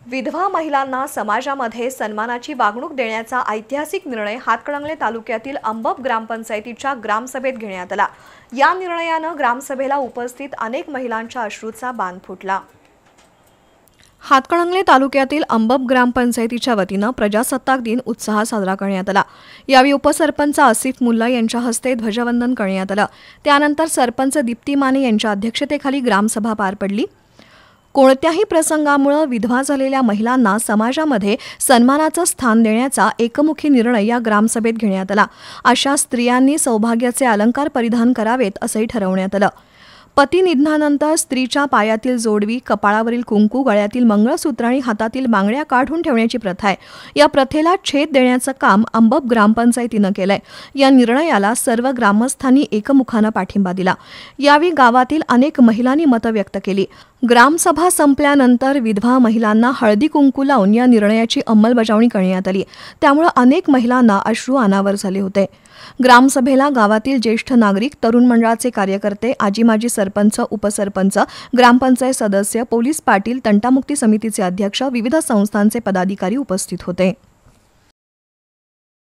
विधवा महिलांना समाजामध्ये सन्मानाची वागणूक देण्याचा ऐतिहासिक निर्णय हातकणंगले तालुक्यातील अंबप ग्रामपंचायतीच्या ग्रामसभेत घेण्यात आला। या निर्णयाने ग्रामसभेला उपस्थित अनेक महिलांच्या अश्रूचा बांध फुटला। हातकणंगले तालुक्यातील अंबप ग्रामपंचायतीच्या वतीने प्रजासत्ताक दिन उत्साहात साजरा करण्यात आला। यावेळी उपसरपंच आसिफ मुल्ला यांच्या हस्ते ध्वजवंदन करण्यात आले। त्यानंतर सरपंच दीप्ती माने यांच्या अध्यक्षतेखाली ग्रामसभा पार पडली। कोणत्याही प्रसंगामुळे विधवा झालेल्या महिलांना समाजामध्ये सन्मानाचे स्थान देण्याचा एकमुखी निर्णय या ग्रामसभेत घेण्यात आला। अशा स्त्रियांनी सौभाग्याचे अलंकार परिधान करावेत असेही ठरवण्यात आले। पती निधनानंतर स्त्रीच्या पायातील जोडवी, कपाळावरील कुंकू, गळ्यातील मंगळसूत्र आणि हातातील बांगड्या काढून ठेवण्याची प्रथा आहे। या प्रथेला छेद देण्याचे काम अंबप ग्रामपंचायतीने केले। या निर्णयाला सर्व ग्रामस्थांनी एकमुखाने पाठिंबा दिला। यावेळी गावातील अनेक महिलांनी मत व्यक्त केली। ग्रामसभा संपल्यानंतर विधवा महिलांना हळदी कुंकू लावून या निर्णयाची अंमलबजावणी करण्यात आली। त्यामुळे अनेक महिलांना अश्रू अनावर झाले होते। ग्रामसभेला गावातील ज्येष्ठ नागरिक, तरुण मंडळाचे कार्यकर्ते, आजी-माजी सरपंच, उपसरपंच, ग्रामपंचायत सदस्य, पोलीस पाटील, तंटामुक्ती समितीचे अध्यक्ष, विविध संस्थांचे पदाधिकारी उपस्थित होते।